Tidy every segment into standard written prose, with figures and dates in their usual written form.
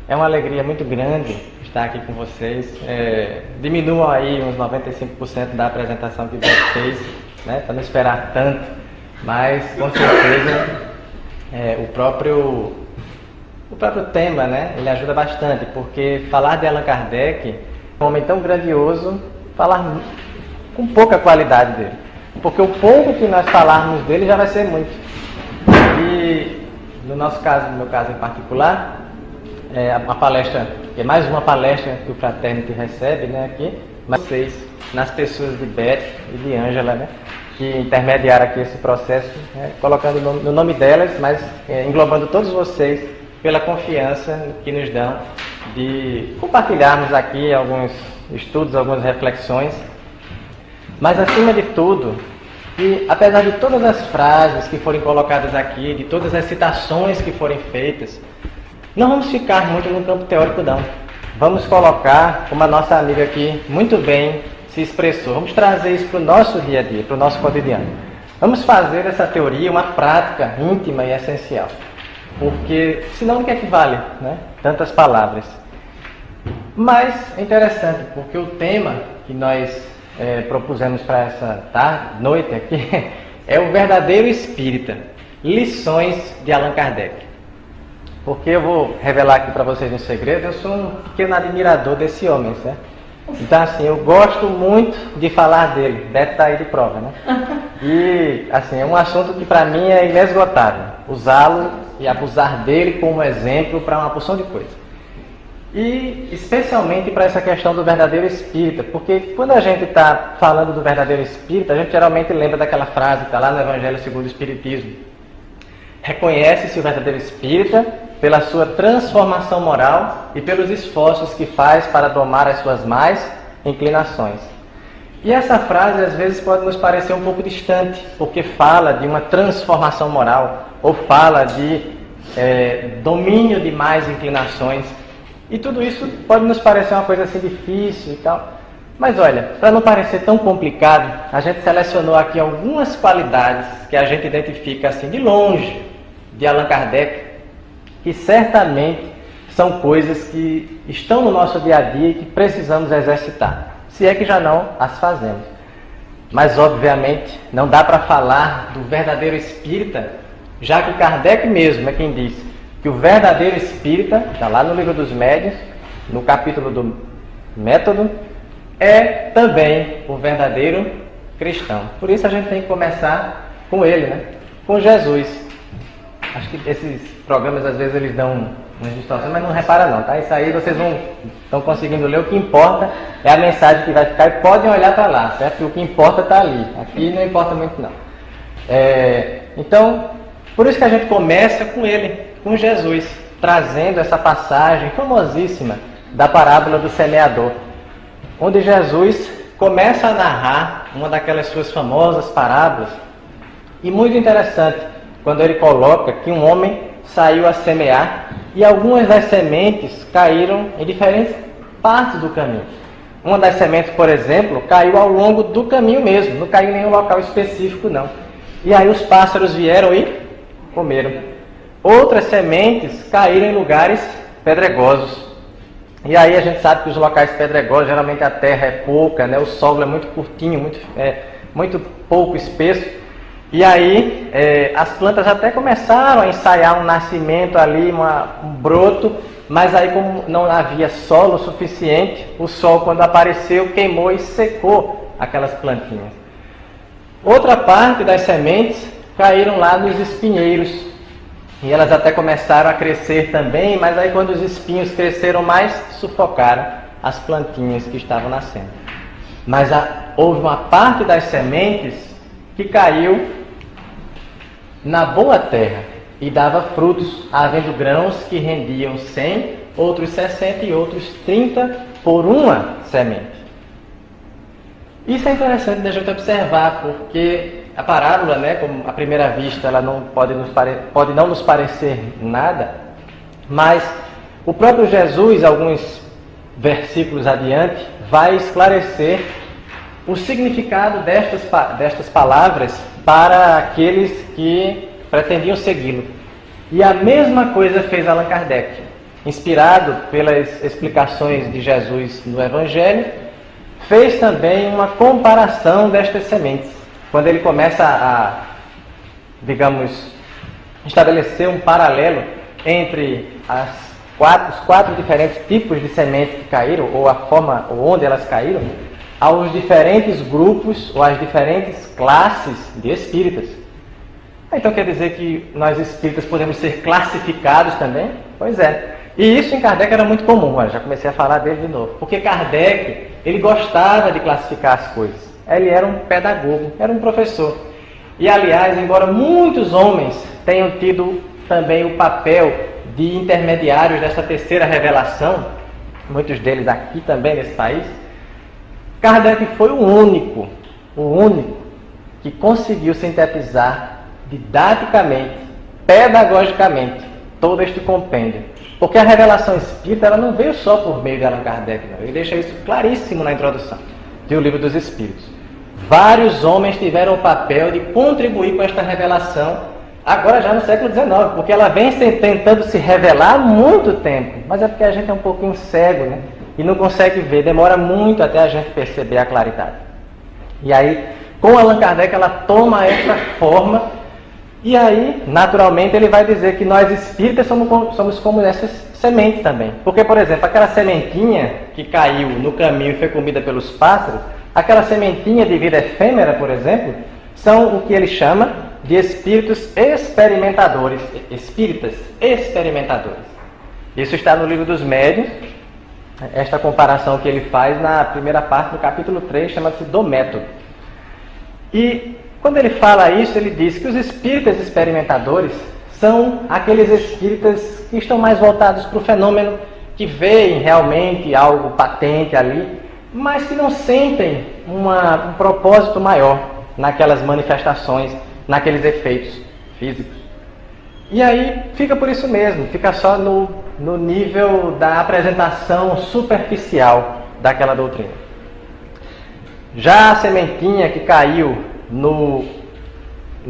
É uma alegria muito grande estar aqui com vocês. Diminuam aí uns 95% da apresentação que você fez, né, para não esperar tanto, mas com certeza o próprio tema, né, ele ajuda bastante, porque falar de Allan Kardec, um homem tão grandioso, falar com pouca qualidade dele, porque o pouco que nós falarmos dele já vai ser muito. E no nosso caso, no meu caso em particular, uma palestra, é mais uma palestra que o Fraternity recebe, né, aqui, mas vocês, nas pessoas de Beth e de Ângela, né, que intermediaram aqui esse processo, colocando no nome delas, mas englobando todos vocês pela confiança que nos dão de compartilharmos aqui alguns estudos, algumas reflexões, mas acima de tudo, que apesar de todas as frases que forem colocadas aqui, de todas as citações que forem feitas, não vamos ficar muito no campo teórico, não. Vamos colocar, como a nossa amiga aqui muito bem se expressou, vamos trazer isso para o nosso dia a dia, para o nosso cotidiano. Vamos fazer essa teoria uma prática íntima e essencial. Porque, senão, o que é que vale, né? Tantas palavras. Mas é interessante, porque o tema que nós propusemos para essa noite aqui é o verdadeiro espírita. Lições de Allan Kardec. Porque eu vou revelar aqui para vocês um segredo, eu sou um pequeno admirador desse homem, certo? Então, assim, eu gosto muito de falar dele, deve estar aí de prova, né? E, assim, é um assunto que para mim é inesgotável, usá-lo e abusar dele como exemplo para uma porção de coisas. E, especialmente para essa questão do verdadeiro espírita, porque quando a gente está falando do verdadeiro espírita, a gente geralmente lembra daquela frase que está lá no Evangelho segundo o Espiritismo. Reconhece-se o verdadeiro espírita pela sua transformação moral e pelos esforços que faz para domar as suas más inclinações. E essa frase às vezes pode nos parecer um pouco distante, porque fala de uma transformação moral, ou fala de domínio de más inclinações. E tudo isso pode nos parecer uma coisa assim difícil e tal. Mas olha, para não parecer tão complicado, a gente selecionou aqui algumas qualidades que a gente identifica assim de longe de Allan Kardec, que certamente são coisas que estão no nosso dia a dia e que precisamos exercitar, se é que já não as fazemos. Mas obviamente não dá para falar do verdadeiro espírita, já que Kardec mesmo é quem diz que o verdadeiro espírita, está lá no Livro dos Médiuns, no capítulo do Método, é também o verdadeiro cristão. Por isso a gente tem que começar com ele, né? Com Jesus. Acho que esses programas às vezes eles dão umas distorções, mas não repara não, tá? Isso aí vocês não estão conseguindo ler. O que importa é a mensagem que vai ficar e podem olhar para lá, certo? E o que importa está ali. Aqui não importa muito não. Então, por isso que a gente começa com ele, com Jesus, trazendo essa passagem famosíssima da parábola do semeador, onde Jesus começa a narrar uma daquelas suas famosas parábolas, e muito interessante, quando ele coloca que um homem saiu a semear e algumas das sementes caíram em diferentes partes do caminho. Uma das sementes, por exemplo, caiu ao longo do caminho mesmo, não caiu em nenhum local específico não. E aí os pássaros vieram e comeram. Outras sementes caíram em lugares pedregosos. E aí a gente sabe que os locais pedregosos, geralmente a terra é pouca, né? O solo é muito curtinho, muito pouco espesso. E aí as plantas até começaram a ensaiar um nascimento ali, um broto, mas aí como não havia solo suficiente, o sol quando apareceu queimou e secou aquelas plantinhas. Outra parte das sementes caíram lá nos espinheiros, e elas até começaram a crescer também, mas aí quando os espinhos cresceram mais, sufocaram as plantinhas que estavam nascendo. Mas houve uma parte das sementes que caiu na boa terra e dava frutos, havendo grãos que rendiam 100, outros 60 e outros 30 por uma semente. Isso é interessante da gente observar, porque a parábola, né, como à primeira vista, ela não pode não nos parecer nada, mas o próprio Jesus, alguns versículos adiante, vai esclarecer o significado destas palavras para aqueles que pretendiam segui-lo. E a mesma coisa fez Allan Kardec. inspirado pelas explicações de Jesus no Evangelho, fez também uma comparação destas sementes. Quando ele começa a, digamos, estabelecer um paralelo entre os quatro diferentes tipos de sementes que caíram, ou a forma ou onde elas caíram, aos diferentes grupos ou às diferentes classes de espíritas. Então quer dizer que nós espíritas podemos ser classificados também? Pois é. E isso em Kardec era muito comum. Olha, já comecei a falar dele de novo. Porque Kardec, ele gostava de classificar as coisas. Ele era um pedagogo, era um professor. E aliás, embora muitos homens tenham tido também o papel de intermediários dessa terceira revelação, muitos deles aqui também nesse país, Kardec foi o único que conseguiu sintetizar didaticamente, pedagogicamente, todo este compêndio. Porque a revelação espírita ela não veio só por meio de Allan Kardec, não. Ele deixa isso claríssimo na introdução do Livro dos Espíritos. Vários homens tiveram o papel de contribuir com esta revelação, agora já no século XIX, porque ela vem tentando se revelar há muito tempo, mas é porque a gente é um pouquinho cego, né? E não consegue ver, demora muito até a gente perceber a claridade. E aí, com Allan Kardec, ela toma essa forma, e aí, naturalmente, ele vai dizer que nós espíritas somos como essas sementes também. Porque, por exemplo, aquela sementinha que caiu no caminho e foi comida pelos pássaros, aquela sementinha de vida efêmera, por exemplo, são o que ele chama de espíritos experimentadores, espíritas experimentadores. Isso está no Livro dos Médiuns, esta comparação que ele faz na primeira parte do capítulo 3, chama-se do método. E quando ele fala isso, ele diz que os espíritas experimentadores são aqueles espíritas que estão mais voltados para o fenômeno, que veem realmente algo patente ali, mas que não sentem um propósito maior naquelas manifestações, naqueles efeitos físicos. E aí fica por isso mesmo, fica só no nível da apresentação superficial daquela doutrina. Já a sementinha que caiu no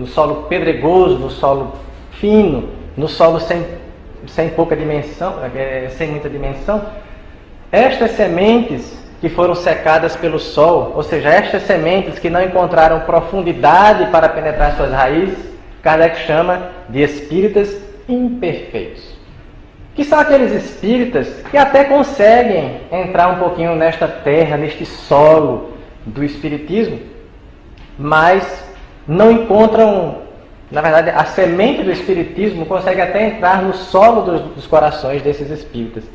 solo pedregoso, no solo fino, no solo sem pouca dimensão, sem muita dimensão, estas sementes que foram secadas pelo sol, ou seja, estas sementes que não encontraram profundidade para penetrar suas raízes, Kardec chama de espíritas imperfeitos. Que são aqueles espíritas que até conseguem entrar um pouquinho nesta terra, neste solo do espiritismo, mas não encontram, na verdade, a semente do espiritismo consegue até entrar no solo dos corações desses espíritas,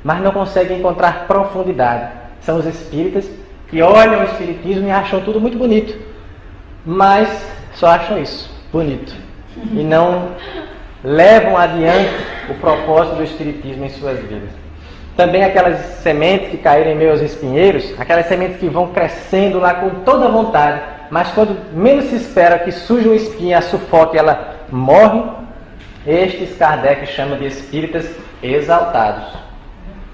mas não consegue encontrar profundidade. São os espíritas que olham o espiritismo e acham tudo muito bonito, mas só acham isso, bonito, e não levam adiante o propósito do espiritismo em suas vidas. Também aquelas sementes que caíram em meio aos espinheiros, aquelas sementes que vão crescendo lá com toda a vontade, mas quando menos se espera que surja um espinho, a sufoque, ela morre. Estes Kardec chama de espíritas exaltados.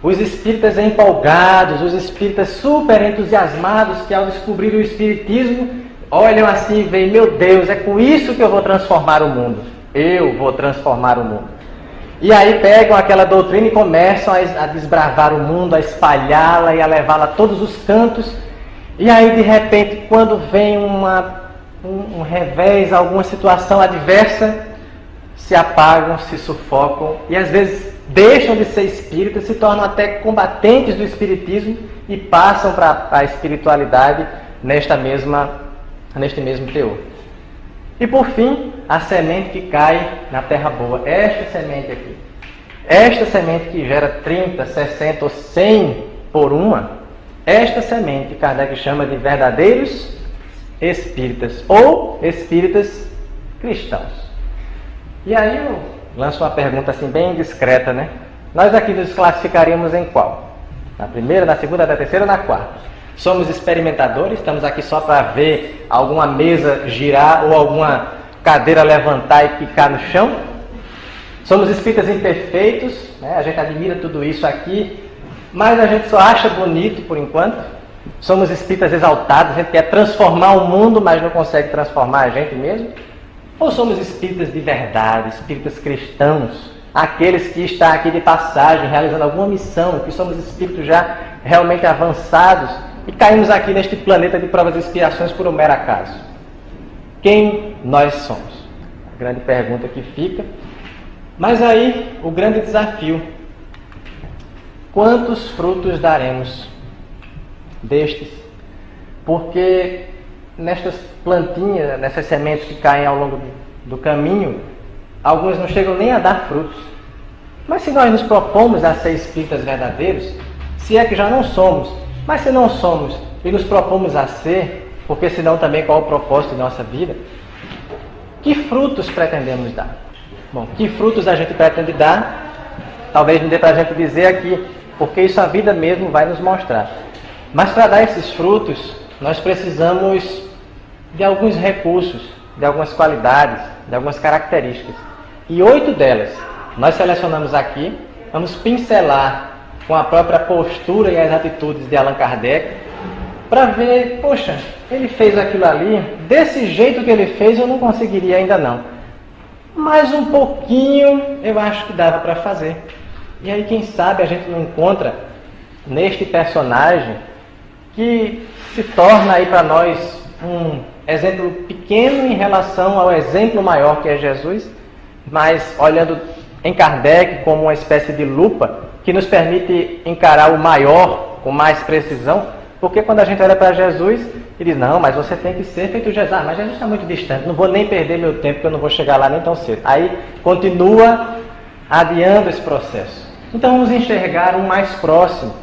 Os espíritas empolgados, os espíritas super entusiasmados que ao descobrir o espiritismo olham assim e veem, meu Deus, é com isso que eu vou transformar o mundo. Eu vou transformar o mundo. E aí pegam aquela doutrina e começam a desbravar o mundo, a espalhá-la e a levá-la a todos os cantos. E aí, de repente, quando vem um revés, alguma situação adversa, se apagam, se sufocam e às vezes deixam de ser espíritas, se tornam até combatentes do espiritismo e passam para a espiritualidade neste mesmo teor. E por fim, a semente que cai na terra boa, esta semente aqui. Esta semente que gera 30, 60 ou 100 por uma, esta semente Kardec chama de verdadeiros espíritas ou espíritas cristãos. E aí eu lanço uma pergunta assim bem discreta, né? Nós aqui nos classificaríamos em qual? Na primeira, na segunda, na terceira ou na quarta? Somos experimentadores, estamos aqui só para ver alguma mesa girar ou alguma cadeira levantar e ficar no chão. Somos espíritas imperfeitos, né? A gente admira tudo isso aqui, mas a gente só acha bonito por enquanto. Somos espíritas exaltados, a gente quer transformar o mundo, mas não consegue transformar a gente mesmo. Ou somos espíritas de verdade, espíritas cristãos, aqueles que estão aqui de passagem, realizando alguma missão, que somos espíritos já realmente avançados e caímos aqui neste planeta de provas e expiações por um mero acaso? Quem nós somos? A grande pergunta que fica. Mas aí, o grande desafio: quantos frutos daremos destes? Porque nestas plantinhas, nessas sementes que caem ao longo do caminho, alguns não chegam nem a dar frutos. Mas se nós nos propomos a ser espíritas verdadeiros, se é que já não somos, mas se não somos e nos propomos a ser, porque senão também qual é o propósito de nossa vida, que frutos pretendemos dar? Bom, que frutos a gente pretende dar? Talvez não dê para a gente dizer aqui, porque isso a vida mesmo vai nos mostrar. Mas para dar esses frutos, nós precisamos de alguns recursos, de algumas qualidades, de algumas características. E 8 delas nós selecionamos aqui, vamos pincelar com a própria postura e as atitudes de Allan Kardec, para ver, poxa, ele fez aquilo ali, desse jeito que ele fez eu não conseguiria ainda não. Mas um pouquinho eu acho que dava para fazer. E aí quem sabe a gente não encontra neste personagem que se torna aí para nós um exemplo pequeno em relação ao exemplo maior que é Jesus, mas olhando em Kardec como uma espécie de lupa que nos permite encarar o maior com mais precisão, porque quando a gente olha para Jesus, ele diz, não, mas você tem que ser feito Jesus. Ah, mas Jesus está muito distante, não vou nem perder meu tempo, porque eu não vou chegar lá nem tão cedo. Aí continua adiando esse processo. Então vamos enxergar um mais próximo,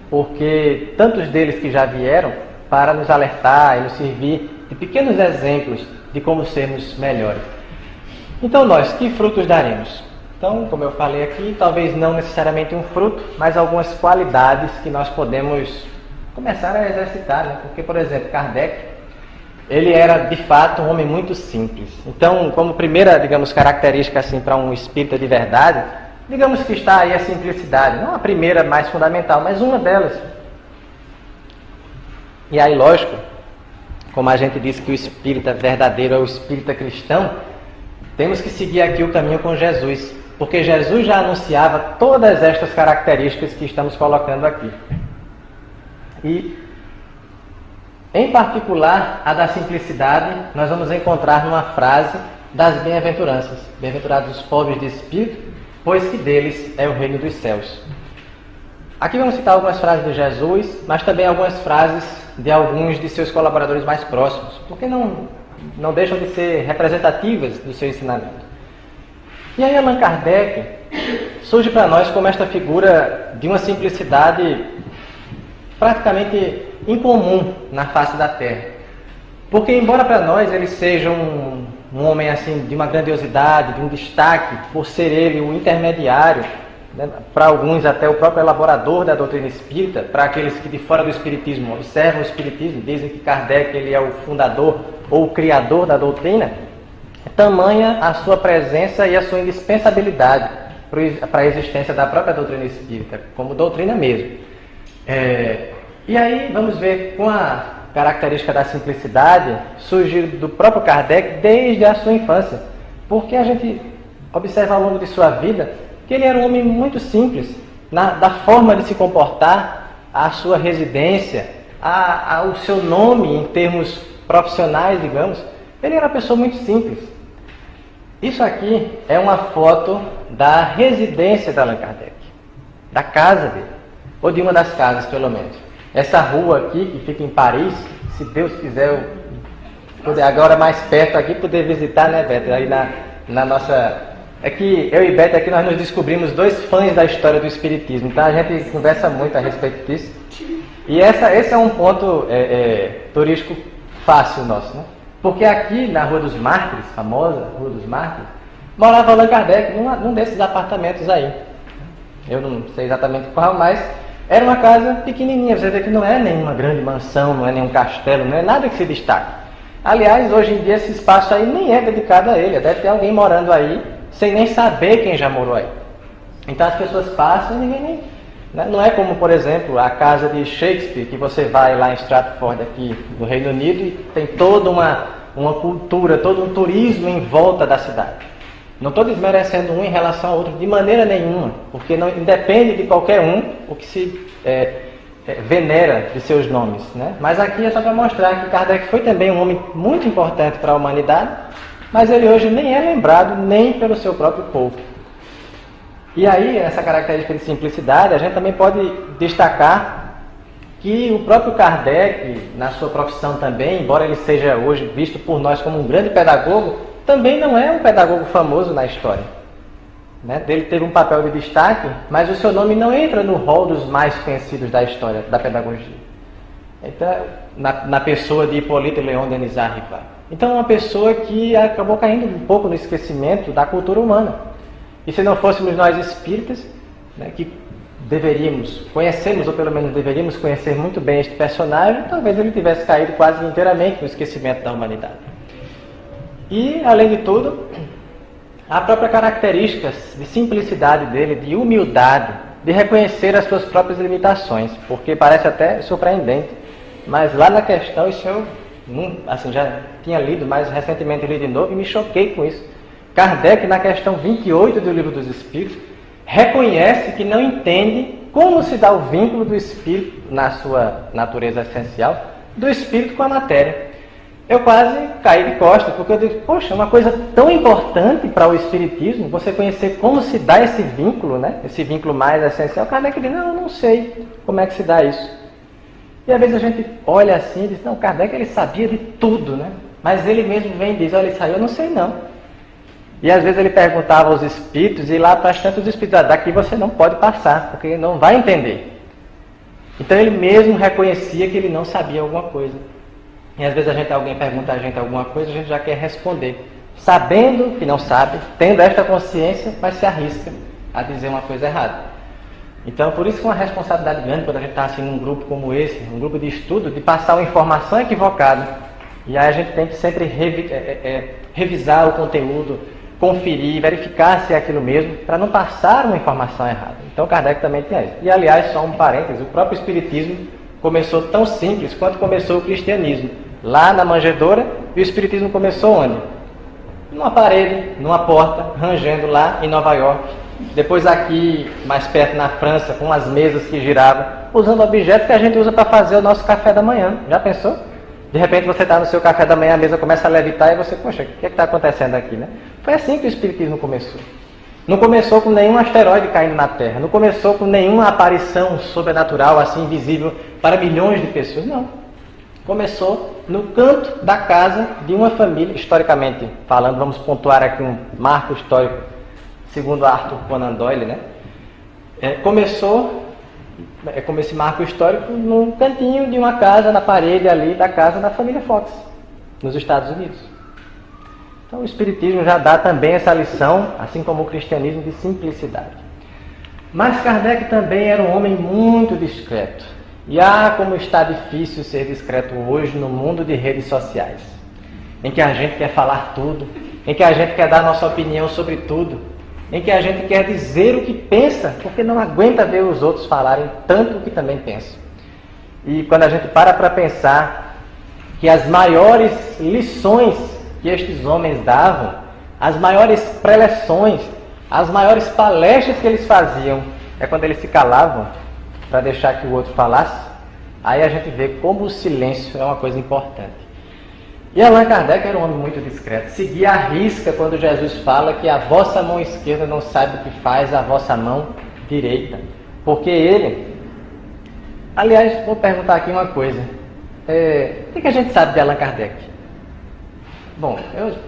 porque tantos deles que já vieram para nos alertar e nos servir de pequenos exemplos de como sermos melhores. Então nós, que frutos daremos? Então, como eu falei aqui, talvez não necessariamente um fruto, mas algumas qualidades que nós podemos começar a exercitar, né? Porque, por exemplo, Kardec, ele era de fato um homem muito simples. Então, como primeira, digamos, característica assim para um espírita de verdade, digamos que está aí a simplicidade, não a primeira mais fundamental, mas uma delas. E aí, lógico, como a gente disse que o espírita verdadeiro é o espírita cristão, temos que seguir aqui o caminho com Jesus, porque Jesus já anunciava todas estas características que estamos colocando aqui. E, em particular, a da simplicidade, nós vamos encontrar numa frase das bem-aventuranças. Bem-aventurados os pobres de espírito, pois que deles é o reino dos céus. Aqui vamos citar algumas frases de Jesus, mas também algumas frases de alguns de seus colaboradores mais próximos, porque não deixam de ser representativas do seu ensinamento. E aí Allan Kardec surge para nós como esta figura de uma simplicidade praticamente incomum na face da Terra. Porque embora para nós ele seja um homem assim de uma grandiosidade, de um destaque, por ser ele o intermediário, né, para alguns até o próprio elaborador da doutrina espírita, para aqueles que de fora do espiritismo observam o espiritismo, dizem que Kardec ele é o fundador ou o criador da doutrina, tamanha a sua presença e a sua indispensabilidade para a existência da própria doutrina espírita, como doutrina mesmo. E aí vamos ver com a característica da simplicidade surgir do próprio Kardec desde a sua infância, porque a gente observa ao longo de sua vida que ele era um homem muito simples, da forma de se comportar, a sua residência, o seu nome em termos profissionais, digamos. Ele era uma pessoa muito simples. Isso aqui é uma foto da residência de Allan Kardec, da casa dele, ou de uma das casas, pelo menos. Essa rua aqui, que fica em Paris, se Deus quiser, eu poder agora mais perto aqui, poder visitar, né, Beto? Aí na nossa... É que eu e Beto aqui, nós nos descobrimos 2 fãs da história do Espiritismo, então a gente conversa muito a respeito disso. E esse é um ponto turístico fácil nosso, né? Porque aqui na Rua dos Mártires, famosa Rua dos Mártires, morava Allan Kardec num desses apartamentos aí. Eu não sei exatamente qual, mas era uma casa pequenininha. Você vê que não é nenhuma grande mansão, não é nenhum castelo, não é nada que se destaque. Aliás, hoje em dia esse espaço aí nem é dedicado a ele. Deve ter alguém morando aí sem nem saber quem já morou aí. Então as pessoas passam e ninguém nem... Não é como, por exemplo, a casa de Shakespeare, que você vai lá em Stratford, aqui no Reino Unido, e tem toda uma cultura, todo um turismo em volta da cidade. Não estou desmerecendo um em relação ao outro de maneira nenhuma, porque não independe de qualquer um o que se venera de seus nomes, né? Mas aqui é só para mostrar que Kardec foi também um homem muito importante para a humanidade, mas ele hoje nem é lembrado nem pelo seu próprio povo. E aí, essa característica de simplicidade, a gente também pode destacar que o próprio Kardec, na sua profissão também, embora ele seja hoje visto por nós como um grande pedagogo, também não é um pedagogo famoso na história. Né? Ele teve um papel de destaque, mas o seu nome não entra no rol dos mais conhecidos da história da pedagogia. Então, na pessoa de Hippolyte Léon Denis Riva. Então, uma pessoa que acabou caindo um pouco no esquecimento da cultura humana. E se não fôssemos nós espíritas, né, que conhecemos, ou pelo menos deveríamos conhecer muito bem este personagem, talvez ele tivesse caído quase inteiramente no esquecimento da humanidade. E, além de tudo, a própria característica de simplicidade dele, de humildade, de reconhecer as suas próprias limitações, porque parece até surpreendente, mas lá na questão, isso eu assim, já tinha lido, mas recentemente li de novo e me choquei com isso. Kardec, na questão 28 do Livro dos Espíritos, reconhece que não entende como se dá o vínculo do espírito, na sua natureza essencial, do espírito com a matéria. Eu quase caí de costas, porque eu disse, poxa, é uma coisa tão importante para o espiritismo, você conhecer como se dá esse vínculo, né? Esse vínculo mais essencial. Kardec diz, não, eu não sei como é que se dá isso. E às vezes a gente olha assim e diz, não, Kardec ele sabia de tudo, né? Mas ele mesmo vem e diz, olha, isso aí eu não sei não. E às vezes ele perguntava aos espíritos, e lá para as tantas os espíritos, daqui você não pode passar, porque não vai entender. Então ele mesmo reconhecia que ele não sabia alguma coisa. E às vezes alguém pergunta a gente alguma coisa, a gente já quer responder. Sabendo que não sabe, tendo esta consciência, mas se arrisca a dizer uma coisa errada. Então por isso que é uma responsabilidade grande quando a gente está assim num grupo como esse, um grupo de estudo, de passar uma informação equivocada. E aí a gente tem que sempre revisar o conteúdo, conferir, verificar se é aquilo mesmo, para não passar uma informação errada. Então Kardec também tem isso. E aliás, só um parêntese, o próprio Espiritismo começou tão simples quanto começou o cristianismo. Lá na manjedoura, e o Espiritismo começou onde? Numa parede, numa porta, rangendo lá em Nova York. Depois aqui, mais perto na França, com as mesas que giravam, usando objetos que a gente usa para fazer o nosso café da manhã. Já pensou? De repente você está no seu café da manhã, a mesa começa a levitar e você, poxa, o que está acontecendo aqui, né? Foi assim que o Espiritismo começou. Não começou com nenhum asteroide caindo na Terra, não começou com nenhuma aparição sobrenatural, assim, visível para milhões de pessoas, não. Começou no canto da casa de uma família, historicamente falando, vamos pontuar aqui um marco histórico, segundo Arthur Conan Doyle, né? Começou como esse marco histórico num cantinho de uma casa, na parede ali da casa da família Fox, nos Estados Unidos. Então o Espiritismo já dá também essa lição, assim como o cristianismo, de simplicidade. Mas Kardec também era um homem muito discreto. E como está difícil ser discreto hoje no mundo de redes sociais, em que a gente quer falar tudo, em que a gente quer dar nossa opinião sobre tudo, em que a gente quer dizer o que pensa, porque não aguenta ver os outros falarem tanto o que também pensam. E quando a gente para pensar que as maiores lições que estes homens davam, as maiores preleções, as maiores palestras que eles faziam, é quando eles se calavam para deixar que o outro falasse, aí a gente vê como o silêncio é uma coisa importante. E Allan Kardec era um homem muito discreto, seguia à risca quando Jesus fala que a vossa mão esquerda não sabe o que faz a vossa mão direita. Porque ele... Aliás, vou perguntar aqui uma coisa. O que a gente sabe de Allan Kardec? Bom,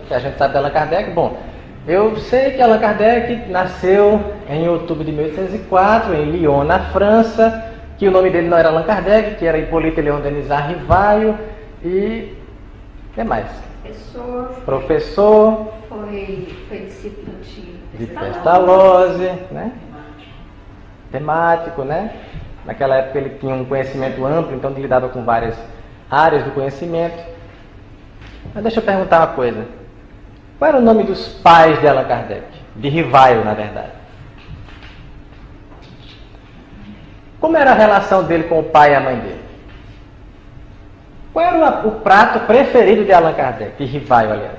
a gente sabe de Allan Kardec? Bom, eu sei que Allan Kardec nasceu em outubro de 1804, em Lyon, na França, que o nome dele não era Allan Kardec, que era Hippolyte Léon Denis Rivaio, e... o que mais? Professor. Foi discípulo de Pestalozzi, né? Temático, né? Naquela época ele tinha um conhecimento amplo, então ele lidava com várias áreas do conhecimento. Mas deixa eu perguntar uma coisa. Qual era o nome dos pais de Allan Kardec? De Rivaio, na verdade. Como era a relação dele com o pai e a mãe dele? Qual era o prato preferido de Allan Kardec? De Rivaio, aliás.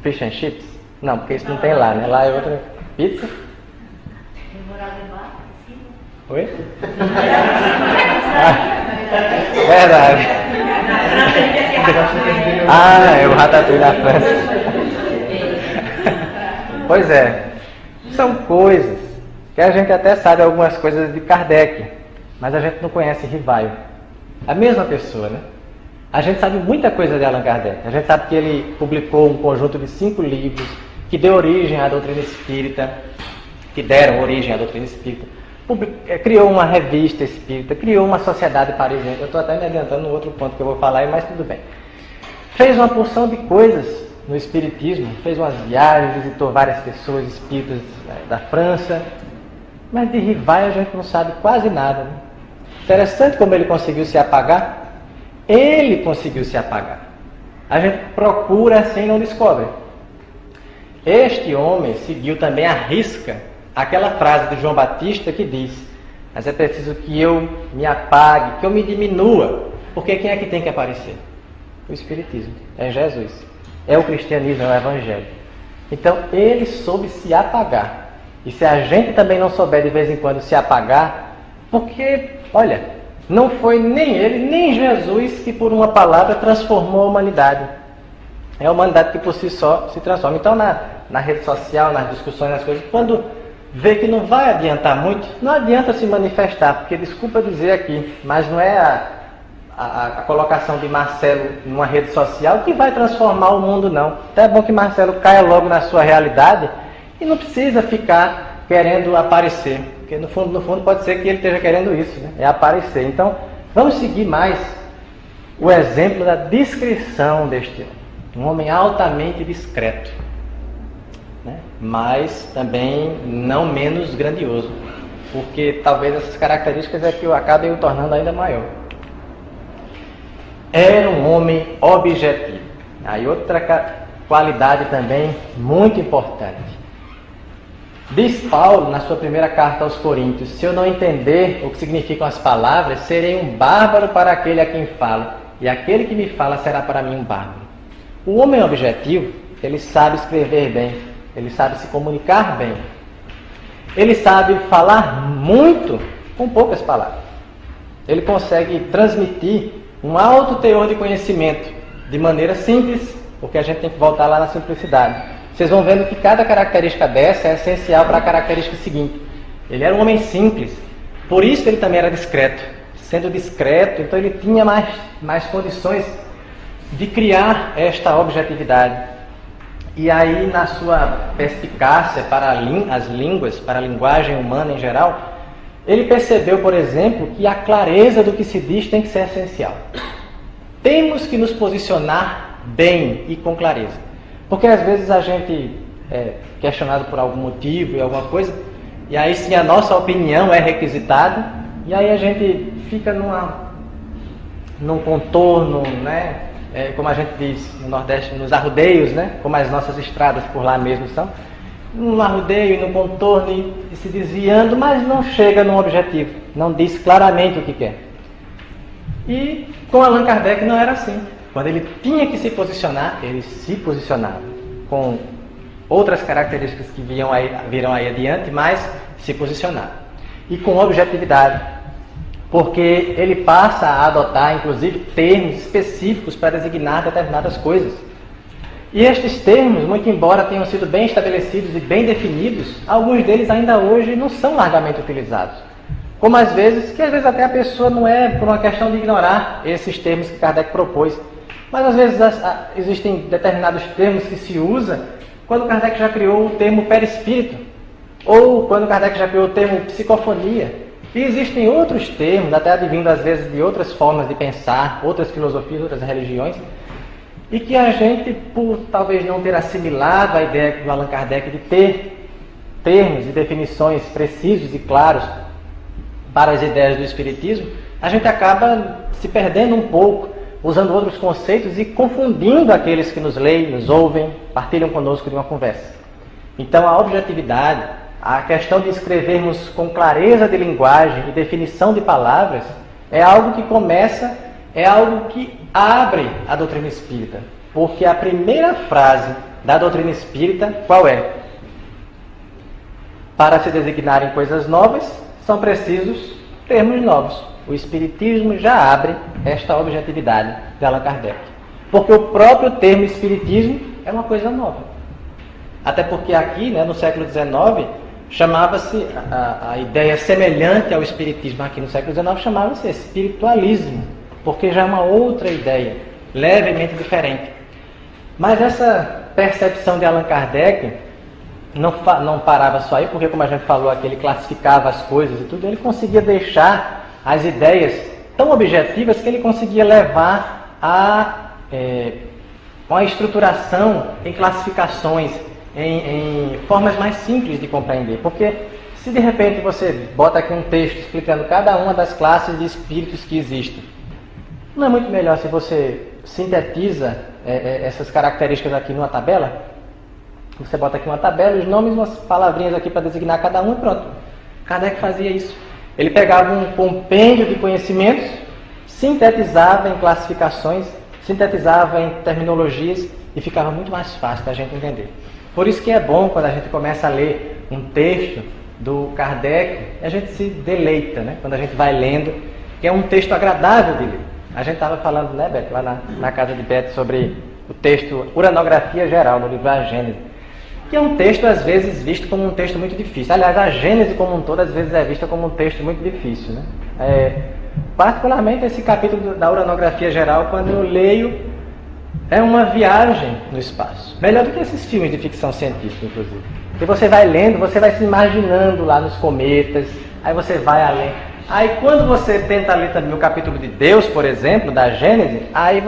Fish and chips? Não, porque isso não tem lá, né? Lá é outra pizza. Oi? Verdade. É o Ratatouille da França. Pois é. São coisas que a gente até sabe algumas coisas de Kardec, mas a gente não conhece Rivaio. A mesma pessoa, né? A gente sabe muita coisa de Allan Kardec. A gente sabe que ele publicou um conjunto de 5 livros que deu origem à doutrina espírita, que deram origem à doutrina espírita. Criou uma revista espírita, criou uma sociedade parisiense. Eu estou até me adiantando no outro ponto que eu vou falar aí, mas tudo bem. Fez uma porção de coisas no espiritismo, fez umas viagens, visitou várias pessoas espíritas da França, mas de Rivaio a gente não sabe quase nada, né? Interessante como ele conseguiu se apagar. Ele conseguiu se apagar. A gente procura assim e não descobre. Este homem seguiu também à risca aquela frase de João Batista que diz: mas é preciso que eu me apague, que eu me diminua, porque quem é que tem que aparecer? O Espiritismo, é Jesus, é o cristianismo, é o Evangelho. Então ele soube se apagar. E se a gente também não souber de vez em quando se apagar, porque, olha, não foi nem ele, nem Jesus que por uma palavra transformou a humanidade. É a humanidade que por si só se transforma. Então na rede social, nas discussões, nas coisas, quando vê que não vai adiantar muito, não adianta se manifestar, porque desculpa dizer aqui, mas não é a colocação de Marcelo numa rede social que vai transformar o mundo, não. Então é bom que Marcelo caia logo na sua realidade e não precisa ficar querendo aparecer, porque no fundo pode ser que ele esteja querendo isso, né? É aparecer. Então vamos seguir mais o exemplo da discrição deste homem, um homem altamente discreto, né? Mas também não menos grandioso, porque talvez essas características é que acabem o tornando ainda maior. Era um homem objetivo. Aí outra qualidade também muito importante. Diz Paulo na sua primeira carta aos Coríntios: se eu não entender o que significam as palavras, serei um bárbaro para aquele a quem falo, e aquele que me fala será para mim um bárbaro. O homem objetivo, ele sabe escrever bem, ele sabe se comunicar bem, ele sabe falar muito com poucas palavras. Ele consegue transmitir um alto teor de conhecimento de maneira simples, porque a gente tem que voltar lá na simplicidade. Vocês vão vendo que cada característica dessa é essencial para a característica seguinte. Ele era um homem simples, por isso ele também era discreto. Sendo discreto, então ele tinha mais condições de criar esta objetividade. E aí, na sua perspicácia para as línguas, para a linguagem humana em geral, ele percebeu, por exemplo, que a clareza do que se diz tem que ser essencial. Temos que nos posicionar bem e com clareza. Porque às vezes a gente é questionado por algum motivo e alguma coisa, e aí sim a nossa opinião é requisitada, e aí a gente fica num contorno, né? Como a gente diz no Nordeste, nos arrudeios, né? Como as nossas estradas por lá mesmo são. Num arrudeio, num contorno e se desviando, mas não chega num objetivo, não diz claramente o que quer. E com Allan Kardec não era assim. Quando ele tinha que se posicionar, ele se posicionava com outras características que virão aí adiante, mas se posicionava. E com objetividade, porque ele passa a adotar, inclusive, termos específicos para designar determinadas coisas. E estes termos, muito embora tenham sido bem estabelecidos e bem definidos, alguns deles ainda hoje não são largamente utilizados. Como às vezes até a pessoa não é por uma questão de ignorar esses termos que Kardec propôs, mas às vezes existem determinados termos que se usa quando Kardec já criou o termo perispírito, ou quando Kardec já criou o termo psicofonia. E existem outros termos, até advindo às vezes de outras formas de pensar, outras filosofias, outras religiões, e que a gente, por talvez não ter assimilado a ideia do Allan Kardec de ter termos e definições precisos e claros para as ideias do Espiritismo, a gente acaba se perdendo um pouco, usando outros conceitos e confundindo aqueles que nos leem, nos ouvem, partilham conosco de uma conversa. Então a objetividade, a questão de escrevermos com clareza de linguagem e definição de palavras, é algo que começa, é algo que abre a doutrina espírita. Porque a primeira frase da doutrina espírita, qual é? Para se designarem coisas novas, são precisos termos novos. O Espiritismo já abre esta objetividade de Allan Kardec. Porque o próprio termo Espiritismo é uma coisa nova. Até porque aqui, né, no século XIX, chamava-se a ideia semelhante ao Espiritismo aqui no século XIX, chamava-se espiritualismo, porque já é uma outra ideia, levemente diferente. Mas essa percepção de Allan Kardec não parava só aí, porque como a gente falou aqui, ele classificava as coisas e tudo, ele conseguia deixar as ideias tão objetivas que ele conseguia levar a uma estruturação em classificações, em formas mais simples de compreender. Porque se de repente você bota aqui um texto explicando cada uma das classes de espíritos que existem, não é muito melhor se você sintetiza essas características aqui numa tabela? Você bota aqui uma tabela, os nomes, umas palavrinhas aqui para designar cada um e pronto. Kardec fazia isso. Ele pegava um compêndio de conhecimentos, sintetizava em classificações, sintetizava em terminologias e ficava muito mais fácil da gente entender. Por isso que é bom quando a gente começa a ler um texto do Kardec, a gente se deleita, né? Quando a gente vai lendo, que é um texto agradável de ler. A gente estava falando, né, Beto, lá na casa de Beto, sobre o texto Uranografia Geral, no livro A Gênese, que é um texto, às vezes, visto como um texto muito difícil. Aliás, a Gênese como um todo, às vezes, é vista como um texto muito difícil, né? Particularmente esse capítulo da Uranografia Geral, quando eu leio, é uma viagem no espaço. Melhor do que esses filmes de ficção científica, inclusive. Porque você vai lendo, você vai se imaginando lá nos cometas, aí você vai além. Aí quando você tenta ler também o capítulo de Deus, por exemplo, da Gênese, aí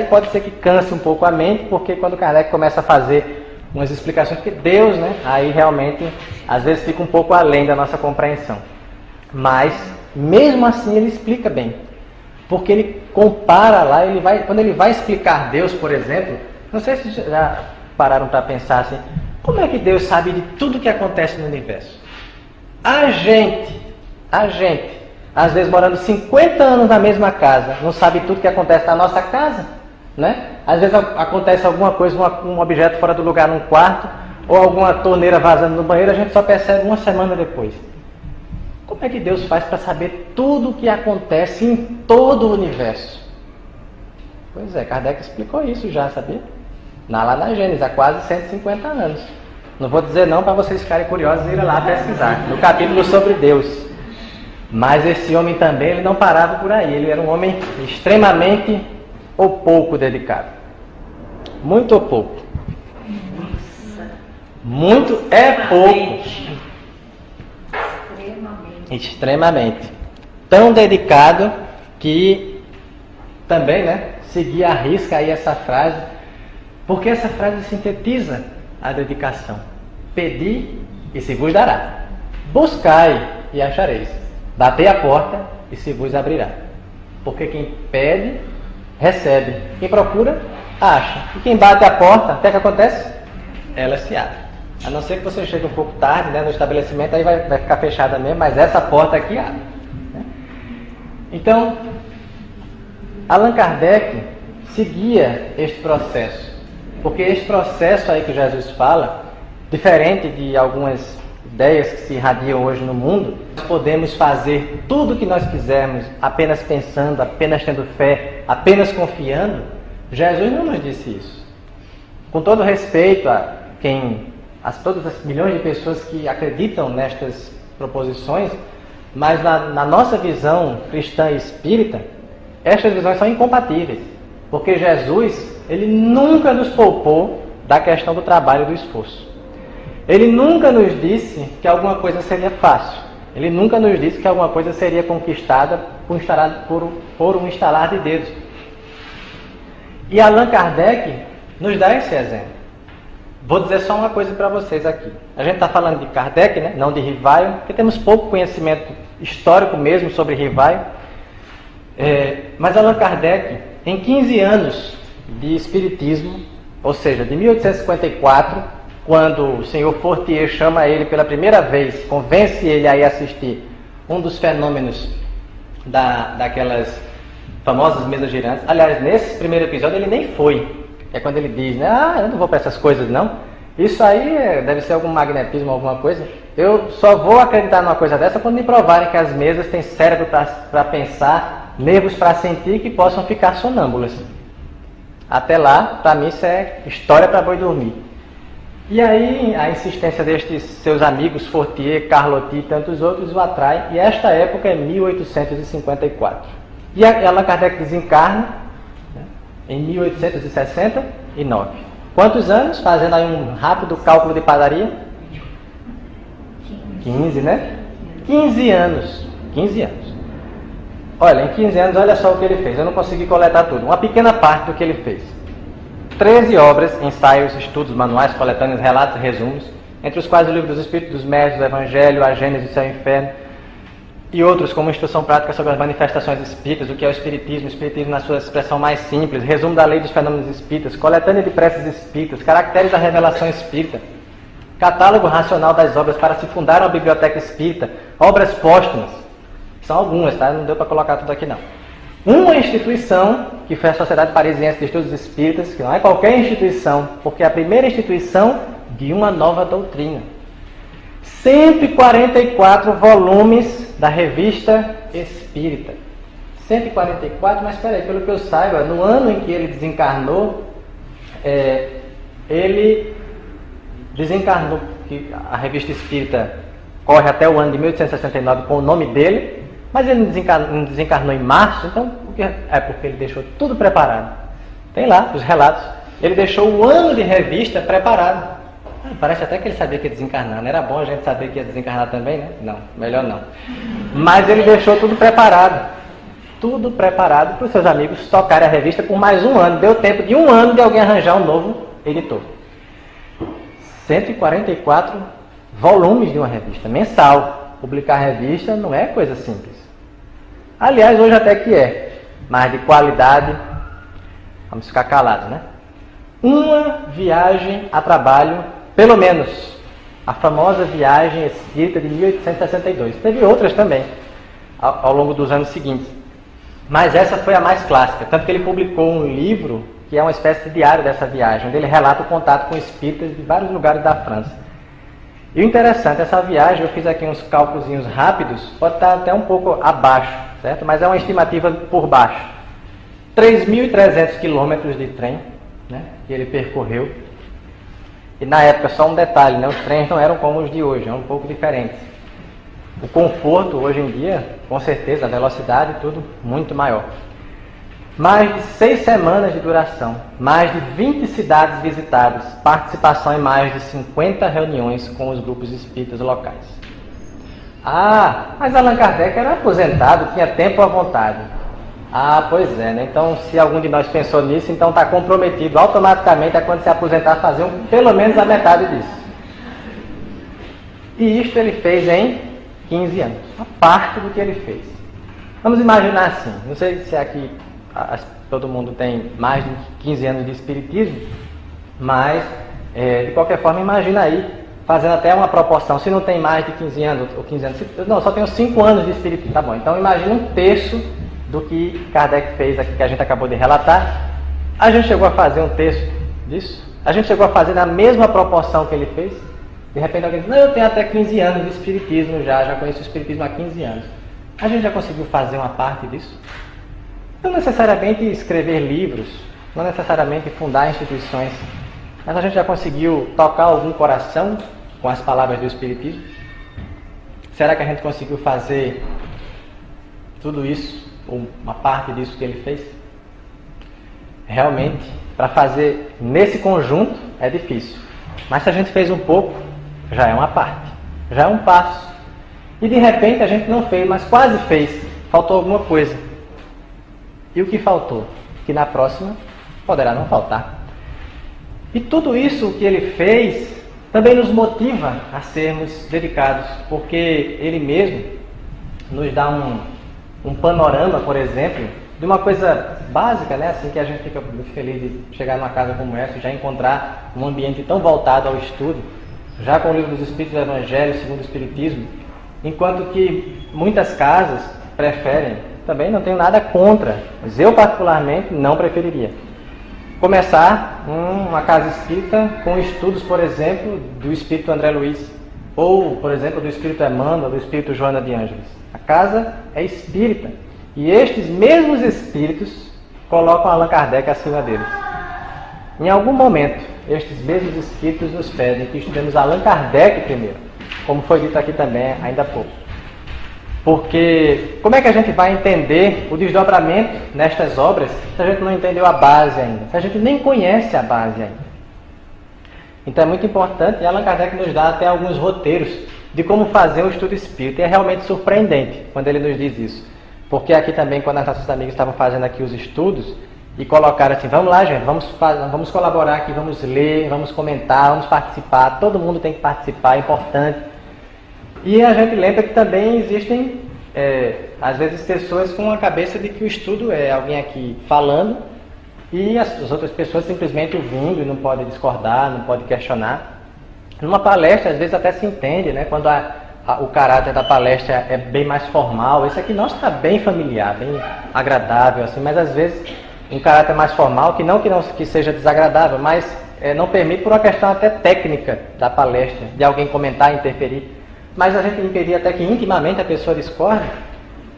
pode ser que canse um pouco a mente, porque quando Kardec começa a fazer umas explicações, porque Deus, né, aí realmente, às vezes fica um pouco além da nossa compreensão. Mas, mesmo assim, ele explica bem. Porque ele compara lá, quando ele vai explicar Deus, por exemplo, não sei se já pararam para pensar assim, como é que Deus sabe de tudo que acontece no universo? A gente, às vezes morando 50 anos na mesma casa, não sabe tudo que acontece na nossa casa, né? Às vezes acontece alguma coisa, um objeto fora do lugar num quarto, ou alguma torneira vazando no banheiro, a gente só percebe uma semana depois. Como é que Deus faz para saber tudo o que acontece em todo o universo? Pois é, Kardec explicou isso já, sabia? Lá na Gênesis, há quase 150 anos. Não vou dizer não para vocês ficarem curiosos e irem lá pesquisar. No capítulo sobre Deus. Mas esse homem também, ele não parava por aí. Ele era um homem extremamente ou pouco dedicado. Muito ou pouco? Muito é pouco. Extremamente. Tão dedicado que também, né, seguia à risca aí essa frase, porque essa frase sintetiza a dedicação. Pedi e se vos dará. Buscai e achareis. Batei a porta e se vos abrirá. Porque quem pede, recebe. Quem procura, acha. E quem bate a porta, o que acontece? Ela se abre. A não ser que você chegue um pouco tarde, né, no estabelecimento, aí vai ficar fechada mesmo, mas essa porta aqui abre. Né? Então, Allan Kardec seguia este processo. Porque este processo aí que Jesus fala, diferente de algumas ideias que se irradiam hoje no mundo, nós podemos fazer tudo o que nós quisermos apenas pensando, apenas tendo fé, apenas confiando. Jesus não nos disse isso. Com todo respeito a todas as milhões de pessoas que acreditam nestas proposições, mas na nossa visão cristã e espírita, estas visões são incompatíveis. Porque Jesus, ele nunca nos poupou da questão do trabalho e do esforço. Ele nunca nos disse que alguma coisa seria fácil. Ele nunca nos disse que alguma coisa seria conquistada por um estalar de dedos. E Allan Kardec nos dá esse exemplo. Vou dizer só uma coisa para vocês aqui. A gente está falando de Kardec, né? Não de Rivaio, porque temos pouco conhecimento histórico mesmo sobre Rivaio. Mas Allan Kardec, em 15 anos de espiritismo, ou seja, de 1854, quando o senhor Fortier chama ele pela primeira vez, convence ele a ir assistir um dos fenômenos daquelas famosas mesas girantes. Aliás, nesse primeiro episódio ele nem foi. é quando ele diz, né, ah, eu não vou para essas coisas não, isso aí deve ser algum magnetismo, alguma coisa. Eu só vou acreditar numa coisa dessa quando me provarem que as mesas têm cérebro para pensar, nervos para sentir, que possam ficar sonâmbulas. Até lá, para mim, isso é história para boi dormir. E aí, a insistência destes seus amigos, Fortier, Carlotti e tantos outros, o atrai, e esta época é 1854. E Allan Kardec desencarna, né, em 1869. Quantos anos? Fazendo aí um rápido cálculo de padaria? 15, né? 15 anos. 15 anos. Olha, em 15 anos, olha só o que ele fez. Eu não consegui coletar tudo. Uma pequena parte do que ele fez. 13 obras, ensaios, estudos, manuais, coletâneas, relatos e resumos, entre os quais o Livro dos Espíritos, dos Médiuns, o Evangelho, a Gênesis, o Céu e o Inferno, e outros como Instrução Prática sobre as Manifestações Espíritas, o que é o Espiritismo na sua expressão mais simples, resumo da Lei dos Fenômenos Espíritas, coletânea de preces espíritas, caracteres da revelação espírita, catálogo racional das obras para se fundar uma biblioteca espírita, obras póstumas, são algumas, tá? Não deu para colocar tudo aqui não. Uma instituição, que foi a Sociedade Parisiense de Estudos Espíritas, que não é qualquer instituição, porque é a primeira instituição de uma nova doutrina. 144 volumes da Revista Espírita. 144, mas espera aí, pelo que eu saiba, no ano em que ele desencarnou, ele desencarnou, que a Revista Espírita corre até o ano de 1869 com o nome dele, mas ele não desencarnou em março, então é porque ele deixou tudo preparado. Tem lá os relatos. Ele deixou o ano de revista preparado. Parece até que ele sabia que ia desencarnar. Não era bom a gente saber que ia desencarnar também, né? Não, melhor não. Mas ele deixou tudo preparado. Tudo preparado para os seus amigos tocarem a revista por mais um ano. Deu tempo de um ano de alguém arranjar um novo editor. 144 volumes de uma revista mensal. Publicar revista não é coisa simples. Aliás, hoje até que é, mas de qualidade, vamos ficar calados, né? Uma viagem a trabalho, pelo menos, a famosa viagem espírita de 1862. Teve outras também, ao longo dos anos seguintes. Mas essa foi a mais clássica, tanto que ele publicou um livro, que é uma espécie de diário dessa viagem, onde ele relata o contato com espíritas de vários lugares da França. E o interessante, essa viagem, eu fiz aqui uns cálculos rápidos, pode estar até um pouco abaixo, certo? Mas é uma estimativa por baixo. 3.300 quilômetros de trem, né, que ele percorreu. E na época, só um detalhe, né, os trens não eram como os de hoje, eram um pouco diferentes. O conforto, hoje em dia, com certeza, a velocidade, tudo muito maior. Mais de 6 semanas de duração, mais de 20 cidades visitadas, participação em mais de 50 reuniões com os grupos espíritas locais. Ah, mas Allan Kardec era aposentado, tinha tempo à vontade. Ah, pois é, né? Então, se algum de nós pensou nisso, então está comprometido automaticamente a quando se aposentar fazer pelo menos a metade disso. E isto ele fez em 15 anos, a parte do que ele fez. Vamos imaginar assim, não sei se aqui todo mundo tem mais de 15 anos de espiritismo, mas de qualquer forma imagina aí, fazendo até uma proporção, se não tem mais de 15 anos ou 15 anos, não, só tenho 5 anos de espiritismo, tá bom, então imagina um terço do que Kardec fez aqui, que a gente acabou de relatar. A gente chegou a fazer um terço disso? A gente chegou a fazer na mesma proporção que ele fez? De repente alguém diz, não, eu tenho até 15 anos de espiritismo já conheço o espiritismo há 15 anos. A gente já conseguiu fazer uma parte disso? Não necessariamente escrever livros, não necessariamente fundar instituições, mas a gente já conseguiu tocar algum coração com as palavras do Espiritismo? Será que a gente conseguiu fazer tudo isso, ou uma parte disso que ele fez? Realmente, para fazer nesse conjunto é difícil, mas se a gente fez um pouco, já é uma parte, já é um passo. E de repente a gente não fez, mas quase fez, faltou alguma coisa. E o que faltou? Que na próxima poderá não faltar. E tudo isso que ele fez também nos motiva a sermos dedicados, porque ele mesmo nos dá um panorama, por exemplo, de uma coisa básica, né? Assim que a gente fica muito feliz de chegar numa casa como essa e já encontrar um ambiente tão voltado ao estudo, já com o Livro dos Espíritos, do Evangelho, segundo o Espiritismo, enquanto que muitas casas preferem. Também não tenho nada contra, mas eu particularmente não preferiria. começar uma casa espírita com estudos, por exemplo, do espírito André Luiz, ou, por exemplo, do espírito Emmanuel, do espírito Joana de Ângeles. A casa é espírita. E estes mesmos espíritos colocam Allan Kardec acima deles. Em algum momento, estes mesmos espíritos nos pedem que estudemos Allan Kardec primeiro, como foi dito aqui também ainda há pouco. Porque como é que a gente vai entender o desdobramento nestas obras se a gente não entendeu a base ainda, se a gente nem conhece a base ainda? Então é muito importante, e Allan Kardec nos dá até alguns roteiros de como fazer o estudo espírita, e é realmente surpreendente quando ele nos diz isso. Porque aqui também, quando as nossas amigas estavam fazendo aqui os estudos, e colocaram assim, vamos lá gente, vamos colaborar aqui, vamos ler, vamos comentar, vamos participar, todo mundo tem que participar, é importante. E a gente lembra que também existem, às vezes, pessoas com a cabeça de que o estudo é alguém aqui falando e as outras pessoas simplesmente ouvindo e não podem discordar, não podem questionar. Numa palestra, às vezes até se entende, né? Quando o caráter da palestra é bem mais formal. Esse aqui nosso está bem familiar, bem agradável, assim, mas às vezes um caráter mais formal, que seja desagradável, mas não permite por uma questão até técnica da palestra, de alguém comentar, interferir. Mas a gente impedir até que intimamente a pessoa discorde.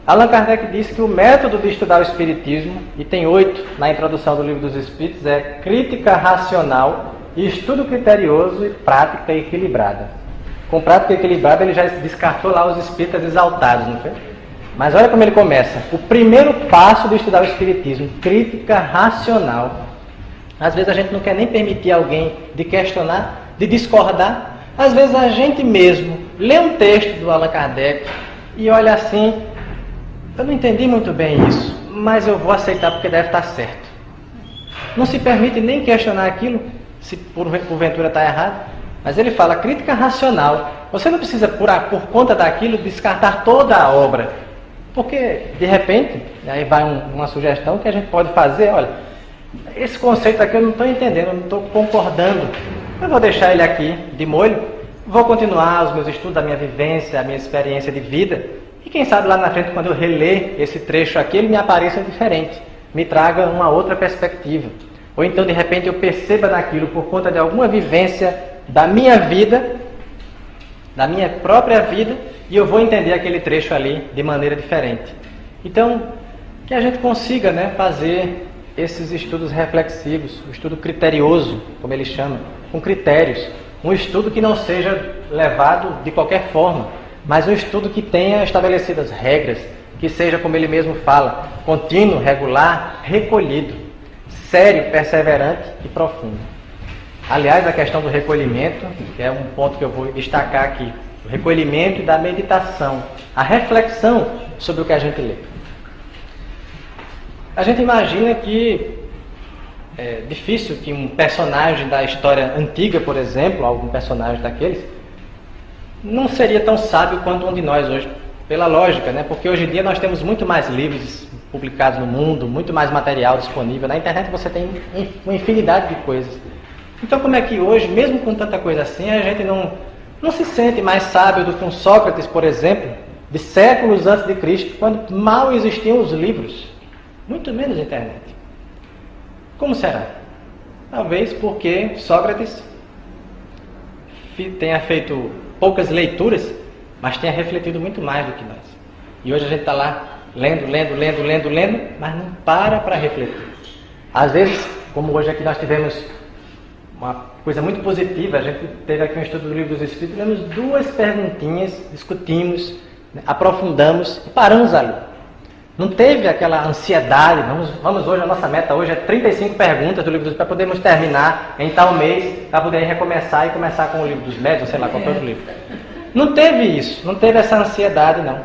Allan Kardec disse que o método de estudar o Espiritismo, e tem 8 na introdução do Livro dos Espíritos, é crítica racional, estudo criterioso e prática equilibrada. Com prática equilibrada ele já descartou lá os espíritas exaltados, não foi? Mas olha como ele começa. O primeiro passo de estudar o Espiritismo, crítica racional. Às vezes a gente não quer nem permitir alguém de questionar, de discordar. Às vezes a gente mesmo lê um texto do Allan Kardec e olha assim, eu não entendi muito bem isso, mas eu vou aceitar porque deve estar certo. Não se permite nem questionar aquilo, se porventura está errado. Mas ele fala crítica racional. Você não precisa, por conta daquilo, descartar toda a obra. Porque, de repente, aí vai uma sugestão que a gente pode fazer, olha, esse conceito aqui eu não estou entendendo, eu não estou concordando. Eu vou deixar ele aqui de molho, vou continuar os meus estudos, a minha vivência, a minha experiência de vida, e quem sabe lá na frente, quando eu reler esse trecho aqui, ele me apareça diferente, me traga uma outra perspectiva. Ou então, de repente, eu perceba naquilo, por conta de alguma vivência da minha vida, da minha própria vida, e eu vou entender aquele trecho ali de maneira diferente. Então, que a gente consiga, né, fazer esses estudos reflexivos, o estudo criterioso, como ele chama, com critérios. Um estudo que não seja levado de qualquer forma, mas um estudo que tenha estabelecidas regras, que seja, como ele mesmo fala, contínuo, regular, recolhido, sério, perseverante e profundo. Aliás, a questão do recolhimento, que é um ponto que eu vou destacar aqui, o recolhimento e da meditação, a reflexão sobre o que a gente lê. A gente imagina que é difícil que um personagem da história antiga, por exemplo, algum personagem daqueles, não seria tão sábio quanto um de nós hoje, pela lógica, né? Porque hoje em dia nós temos muito mais livros publicados no mundo, muito mais material disponível. Na internet você tem uma infinidade de coisas. Então como é que hoje, mesmo com tanta coisa assim, a gente não se sente mais sábio do que um Sócrates, por exemplo, de séculos antes de Cristo, quando mal existiam os livros, muito menos a internet. Como será? Talvez porque Sócrates tenha feito poucas leituras, mas tenha refletido muito mais do que nós. E hoje a gente está lá lendo, mas não para refletir. Às vezes, como hoje aqui nós tivemos uma coisa muito positiva, a gente teve aqui um estudo do Livro dos Espíritos, tivemos 2 perguntinhas, discutimos, aprofundamos e paramos ali. Não teve aquela ansiedade, vamos hoje, a nossa meta hoje é 35 perguntas do Livro dos Espíritos, para podermos terminar em tal mês, para poder recomeçar e começar com o Livro dos Médiuns, sei lá, com todo o livro. Não teve isso, não teve essa ansiedade, não.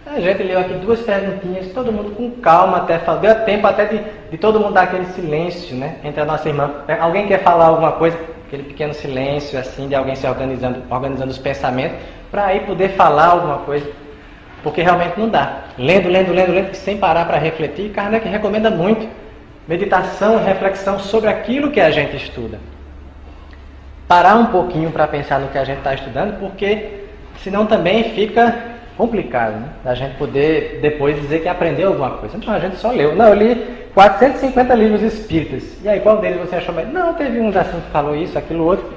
A gente leu aqui 2 perguntinhas, todo mundo com calma, até deu tempo até de todo mundo dar aquele silêncio, né, entre a nossa irmã. Alguém quer falar alguma coisa? Aquele pequeno silêncio, assim, de alguém se organizando os pensamentos, para aí poder falar alguma coisa. Porque realmente não dá. Lendo, sem parar para refletir. Kardec recomenda muito meditação e reflexão sobre aquilo que a gente estuda. Parar um pouquinho para pensar no que a gente está estudando, porque senão também fica complicado, né? A gente poder depois dizer que aprendeu alguma coisa. Então a gente só leu. Não, eu li 450 livros espíritas. E aí, qual deles você achou melhor? Não, teve uns assim que falou isso, aquilo, outro,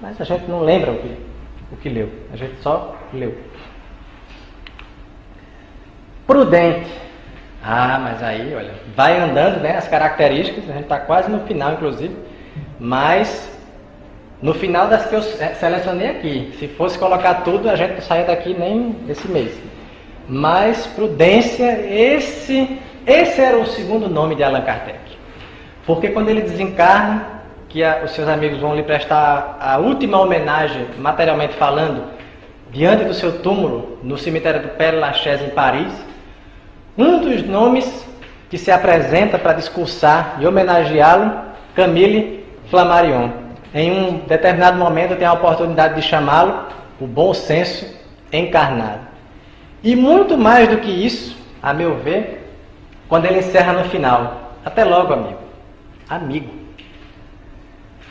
mas a gente não lembra o que leu. A gente só leu. Prudente. Ah, mas aí, olha, vai andando, né, as características, a gente está quase no final, inclusive, mas no final das que eu selecionei aqui, se fosse colocar tudo, a gente não saia daqui nem esse mês. Mas prudência, esse era o segundo nome de Allan Kardec. Porque quando ele desencarna, que os seus amigos vão lhe prestar a última homenagem, materialmente falando, diante do seu túmulo, no cemitério do Père Lachaise, em Paris, um dos nomes que se apresenta para discursar e homenageá-lo, Camille Flammarion. Em um determinado momento tem a oportunidade de chamá-lo o bom senso encarnado. E muito mais do que isso, a meu ver, quando ele encerra no final. Até logo, amigo. Amigo.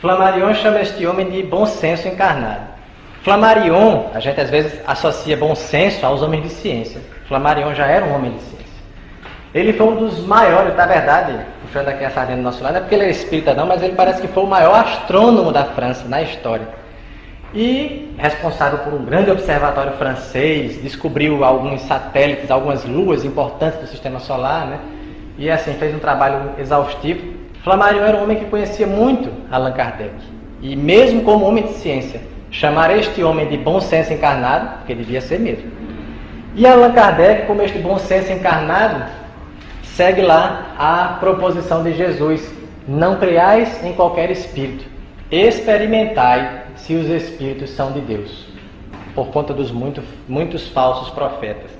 Flammarion chama este homem de bom senso encarnado. Flammarion, a gente às vezes associa bom senso aos homens de ciência. Flammarion já era um homem de ciência. Ele foi um dos maiores, na verdade, puxando aqui a sardinha do nosso lado, não é porque ele é espírita não, mas ele parece que foi o maior astrônomo da França na história. E responsável por um grande observatório francês, descobriu alguns satélites, algumas luas importantes do sistema solar, né? E assim, fez um trabalho exaustivo. Flammarion era um homem que conhecia muito Allan Kardec. E mesmo como homem de ciência, chamar este homem de bom senso encarnado, porque devia ser mesmo. E Allan Kardec, como este bom senso encarnado, segue lá a proposição de Jesus: não creiais em qualquer espírito, experimentai se os espíritos são de Deus, por conta dos muitos falsos profetas.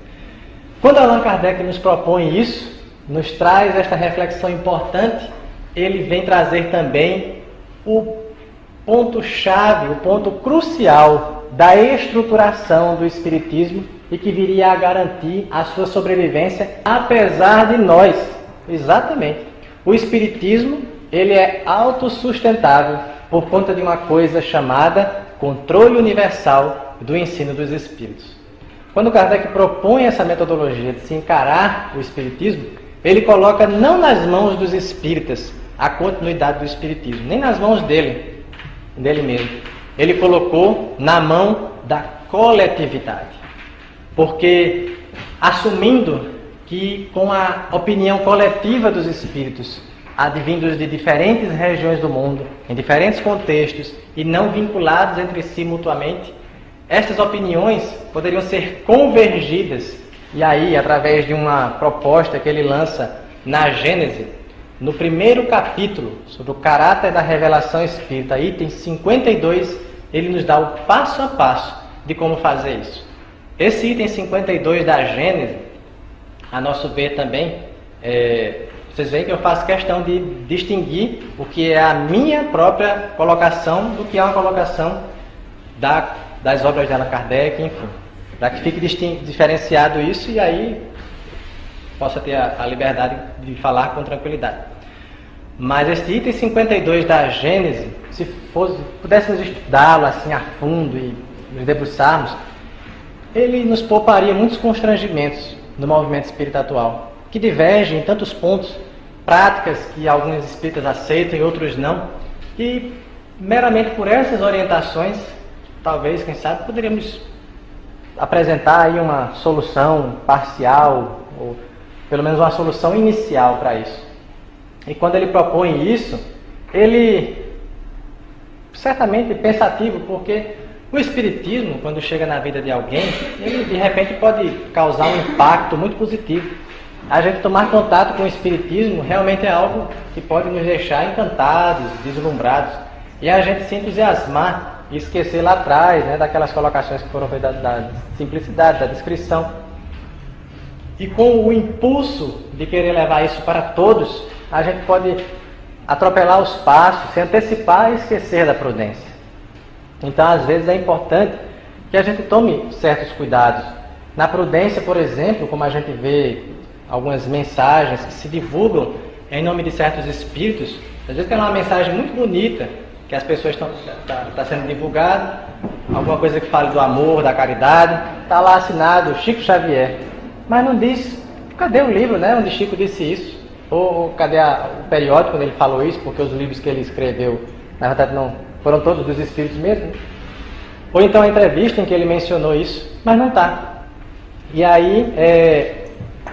Quando Allan Kardec nos propõe isso, nos traz esta reflexão importante, ele vem trazer também o ponto-chave, o ponto crucial da estruturação do Espiritismo e que viria a garantir a sua sobrevivência apesar de nós. Exatamente. O Espiritismo, ele é autossustentável por conta de uma coisa chamada controle universal do ensino dos Espíritos. Quando Kardec propõe essa metodologia de se encarar o Espiritismo, ele coloca não nas mãos dos espíritas a continuidade do Espiritismo, nem nas mãos dele mesmo. Ele colocou na mão da coletividade. Porque, assumindo que com a opinião coletiva dos espíritos, advindos de diferentes regiões do mundo, em diferentes contextos e não vinculados entre si mutuamente, estas opiniões poderiam ser convergidas. E aí, através de uma proposta que ele lança na Gênese, no primeiro capítulo, sobre o caráter da revelação espírita, item 52, ele nos dá o passo a passo de como fazer isso. Esse item 52 da Gênese, a nosso ver também, vocês veem que eu faço questão de distinguir o que é a minha própria colocação do que é uma colocação das obras de Allan Kardec, enfim, para que fique diferenciado isso e aí possa ter a liberdade de falar com tranquilidade. Mas este item 52 da Gênese, se pudéssemos estudá-lo assim a fundo e nos debruçarmos, ele nos pouparia muitos constrangimentos no movimento espírita atual, que divergem em tantos pontos, práticas que alguns espíritas aceitam e outros não, e meramente por essas orientações, talvez, quem sabe, poderíamos apresentar aí uma solução parcial, ou pelo menos uma solução inicial para isso. E quando ele propõe isso, ele certamente pensativo, porque o Espiritismo, quando chega na vida de alguém, ele de repente pode causar um impacto muito positivo. A gente tomar contato com o Espiritismo realmente é algo que pode nos deixar encantados, deslumbrados, e a gente se entusiasmar e esquecer lá atrás, né, daquelas colocações que foram feitas da simplicidade, da descrição. E com o impulso de querer levar isso para todos, a gente pode atropelar os passos, se antecipar e esquecer da prudência. Então, às vezes, é importante que a gente tome certos cuidados. Na prudência, por exemplo, como a gente vê algumas mensagens que se divulgam em nome de certos espíritos, às vezes tem uma mensagem muito bonita que as pessoas está sendo divulgada, alguma coisa que fale do amor, da caridade, está lá assinado Chico Xavier, mas não diz, cadê o livro, né, onde Chico disse isso? Ou cadê o periódico quando ele falou isso, porque os livros que ele escreveu, na verdade, não foram todos dos espíritos mesmo. Ou então a entrevista em que ele mencionou isso, mas não está. E aí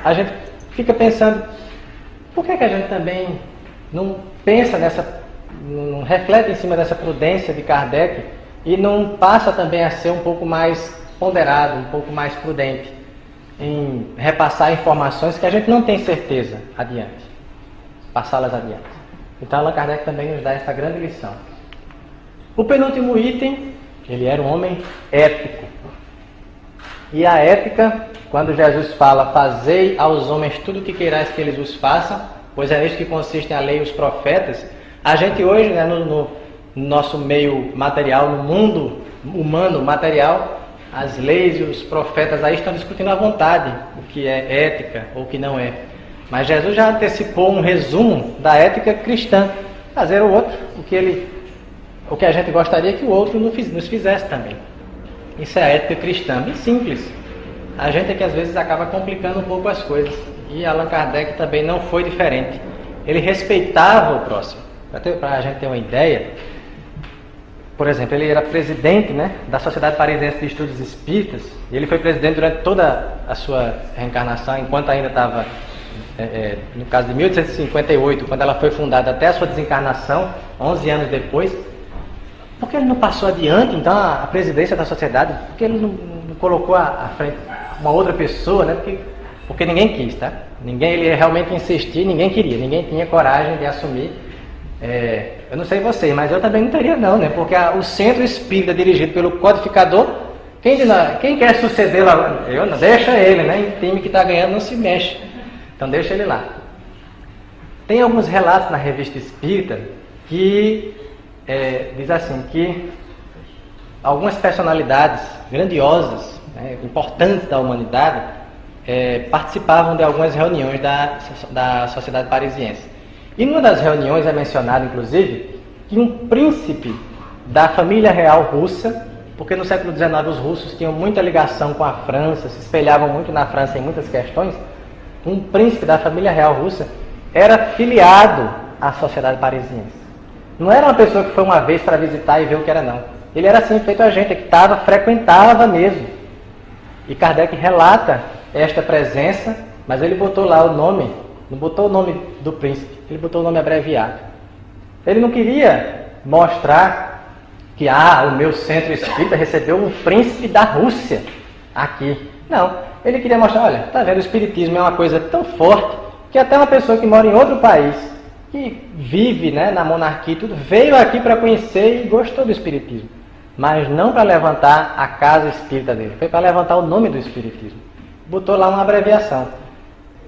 a gente fica pensando, por que a gente também não pensa não reflete em cima dessa prudência de Kardec e não passa também a ser um pouco mais ponderado, um pouco mais prudente em repassar informações que a gente não tem certeza adiante, passá-las adiante. Então Allan Kardec também nos dá essa grande lição. O penúltimo item, ele era um homem ético. E a ética, quando Jesus fala, fazei aos homens tudo o que queirais que eles vos façam, pois é nisso que consistem a lei e os profetas, a gente hoje, né, no nosso meio material, no mundo humano material, as leis e os profetas aí estão discutindo à vontade o que é ética ou o que não é. Mas Jesus já antecipou um resumo da ética cristã, fazer o outro o que a gente gostaria que o outro nos fizesse também. Isso é a ética cristã, bem simples. A gente é que às vezes acaba complicando um pouco as coisas. E Allan Kardec também não foi diferente. Ele respeitava o próximo. Para a gente ter uma ideia, por exemplo, ele era presidente, né, da Sociedade Parisiense de Estudos Espíritas. E ele foi presidente durante toda a sua reencarnação, enquanto ainda estava, no caso de 1858, quando ela foi fundada, até a sua desencarnação, 11 anos depois. Por que ele não passou adiante, então, a presidência da sociedade? Por que ele não colocou à frente uma outra pessoa, né? Porque ninguém quis, tá? Ele realmente insistia, ninguém queria, ninguém tinha coragem de assumir. Eu não sei você, mas eu também não teria não, né? Porque o centro espírita dirigido pelo codificador, quem quer suceder lá? Eu não, deixa ele, né? O time que está ganhando não se mexe. Então deixa ele lá. Tem alguns relatos na revista Espírita que diz assim, que algumas personalidades grandiosas, né, importantes da humanidade, participavam de algumas reuniões da Sociedade Parisiense. E numa das reuniões é mencionado, inclusive, que um príncipe da família real russa, porque no século XIX os russos tinham muita ligação com a França, se espelhavam muito na França em muitas questões, um príncipe da família real russa era filiado à Sociedade Parisiense. Não era uma pessoa que foi uma vez para visitar e ver o que era, não. Ele era assim, feito a gente, que frequentava mesmo. E Kardec relata esta presença, mas ele botou lá o nome, não botou o nome do príncipe, ele botou o nome abreviado. Ele não queria mostrar que o meu centro espírita recebeu um príncipe da Rússia aqui. Não, ele queria mostrar, olha, tá vendo, o espiritismo é uma coisa tão forte que até uma pessoa que mora em outro país, que vive, né, na monarquia e tudo, veio aqui para conhecer e gostou do espiritismo. Mas não para levantar a casa espírita dele, foi para levantar o nome do espiritismo. Botou lá uma abreviação.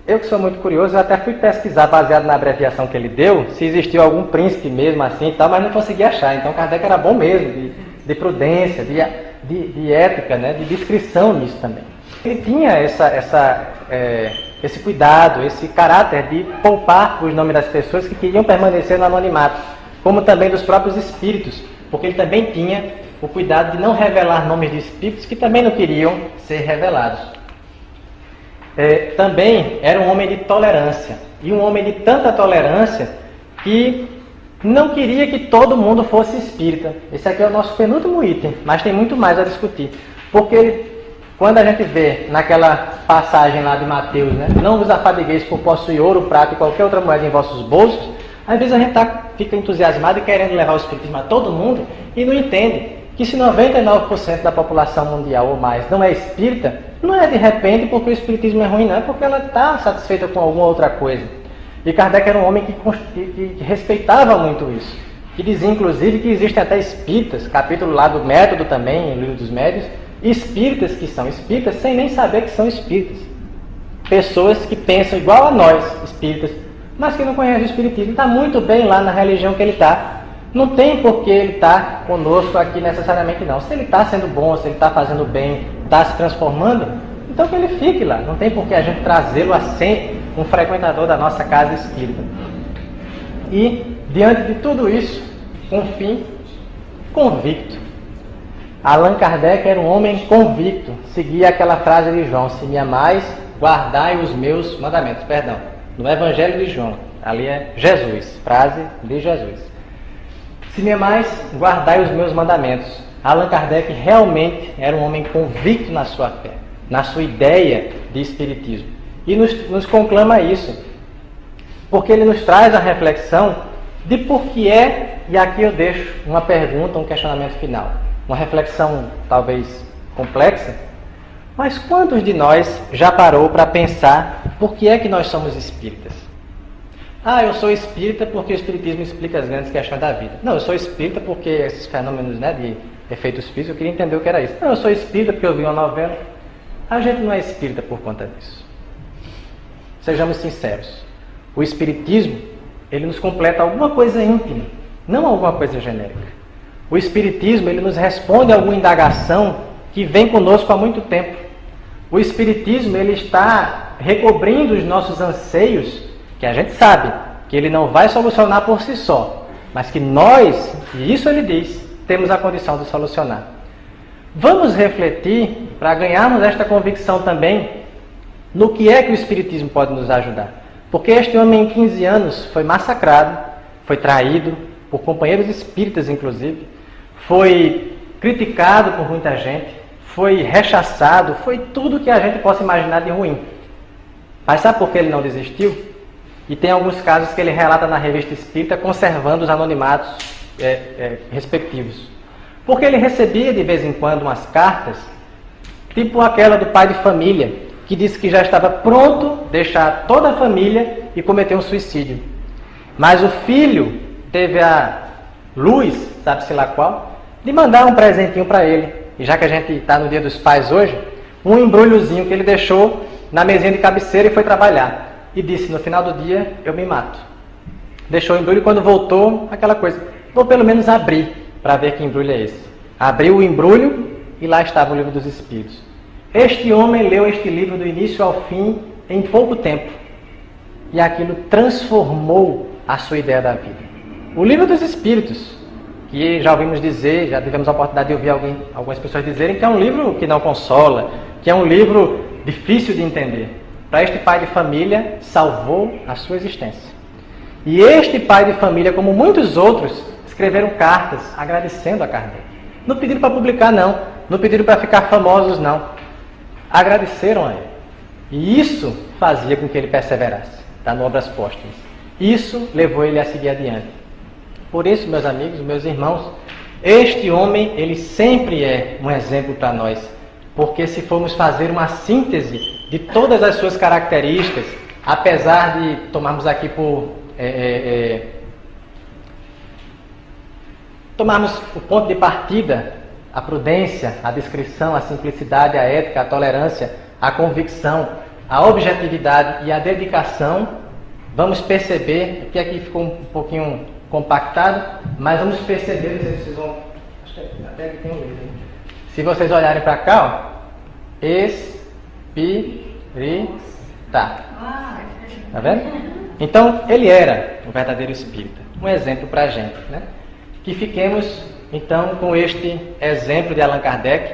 Eu que sou muito curioso, eu até fui pesquisar, baseado na abreviação que ele deu, se existiu algum príncipe mesmo assim e tal, mas não consegui achar. Então Kardec era bom mesmo, de prudência, de ética, né, de descrição nisso também. Ele tinha esse cuidado, esse caráter de poupar os nomes das pessoas que queriam permanecer no anonimato, como também dos próprios espíritos, porque ele também tinha o cuidado de não revelar nomes de espíritos que também não queriam ser revelados. Também era um homem de tolerância, e um homem de tanta tolerância que não queria que todo mundo fosse espírita. Esse aqui é o nosso penúltimo item, mas tem muito mais a discutir. Porque quando a gente vê naquela passagem lá de Mateus, né, não vos afadigueis por possuir ouro, prata e qualquer outra moeda em vossos bolsos, às vezes a gente fica entusiasmado e querendo levar o espiritismo a todo mundo e não entende que se 99% da população mundial ou mais não é espírita, não é de repente porque o espiritismo é ruim, não, é porque ela está satisfeita com alguma outra coisa. E Kardec era um homem que respeitava muito isso. Que dizia, inclusive, que existem até espíritas, capítulo lá do Método também, Livro dos Médios, espíritas que são espíritas sem nem saber que são espíritas. Pessoas que pensam igual a nós, espíritas, mas que não conhecem o espiritismo. Está muito bem lá na religião que ele está. Não tem por que ele estar conosco aqui necessariamente não. Se ele está sendo bom, se ele está fazendo bem, está se transformando, então que ele fique lá. Não tem por que a gente trazê-lo a ser um frequentador da nossa casa espírita. E, diante de tudo isso, um fim convicto. Allan Kardec era um homem convicto. Seguia aquela frase de João: se me amais, guardai os meus mandamentos. no Evangelho de João. Ali é Jesus, frase de Jesus. Se me amais, guardai os meus mandamentos. Allan Kardec realmente era um homem convicto na sua fé, na sua ideia de espiritismo. E nos conclama isso, porque ele nos traz a reflexão de por que é, e aqui eu deixo uma pergunta, um questionamento final. Uma reflexão talvez complexa, mas quantos de nós já parou para pensar por que é que nós somos espíritas? Ah, eu sou espírita porque o espiritismo explica as grandes questões da vida. Não, eu sou espírita porque esses fenômenos, né, de efeitos físicos, eu queria entender o que era isso. Não, eu sou espírita porque eu vi uma novela. A gente não é espírita por conta disso. Sejamos sinceros. O espiritismo, ele nos completa alguma coisa íntima, não alguma coisa genérica. O espiritismo, ele nos responde a alguma indagação que vem conosco há muito tempo. O espiritismo, ele está recobrindo os nossos anseios, que a gente sabe que ele não vai solucionar por si só, mas que nós, e isso ele diz, temos a condição de solucionar. Vamos refletir, para ganharmos esta convicção também, no que é que o espiritismo pode nos ajudar. Porque este homem em 15 anos foi massacrado, foi traído, por companheiros espíritas inclusive, foi criticado por muita gente, foi rechaçado, foi tudo que a gente possa imaginar de ruim. Mas sabe por que ele não desistiu? E tem alguns casos que ele relata na Revista Espírita, conservando os anonimatos respectivos. Porque ele recebia de vez em quando umas cartas, tipo aquela do pai de família, que disse que já estava pronto a deixar toda a família e cometer um suicídio. Mas o filho teve a luz, sabe-se lá qual, de mandar um presentinho para ele. E já que a gente está no Dia dos Pais hoje, um embrulhozinho que ele deixou na mesinha de cabeceira e foi trabalhar. E disse, no final do dia, eu me mato. Deixou o embrulho e quando voltou, aquela coisa, vou pelo menos abrir para ver que embrulho é esse. Abriu o embrulho e lá estava o Livro dos Espíritos. Este homem leu este livro do início ao fim em pouco tempo. E aquilo transformou a sua ideia da vida. O Livro dos Espíritos, que já ouvimos dizer, já tivemos a oportunidade de ouvir algumas pessoas dizerem que é um livro que não consola, que é um livro difícil de entender. Para este pai de família, salvou a sua existência. E este pai de família, como muitos outros, escreveram cartas agradecendo a Kardec. Não pediram para publicar, não. Não pediram para ficar famosos, não. Agradeceram a ele. E isso fazia com que ele perseverasse. Está no Obras Póstumas. Isso levou ele a seguir adiante. Por isso, meus amigos, meus irmãos, este homem, ele sempre é um exemplo para nós. Porque se formos fazer uma síntese de todas as suas características, apesar de tomarmos aqui tomarmos o ponto de partida, a prudência, a discrição, a simplicidade, a ética, a tolerância, a convicção, a objetividade e a dedicação, vamos perceber, que aqui ficou um pouquinho compactado, mas vamos perceber, não sei se vocês vão, acho que até aqui tem um livro, hein? Se vocês olharem para cá, ó, espírita. Tá vendo? Então, ele era o verdadeiro espírita. Um exemplo para a gente, né? Que fiquemos, então, com este exemplo de Allan Kardec,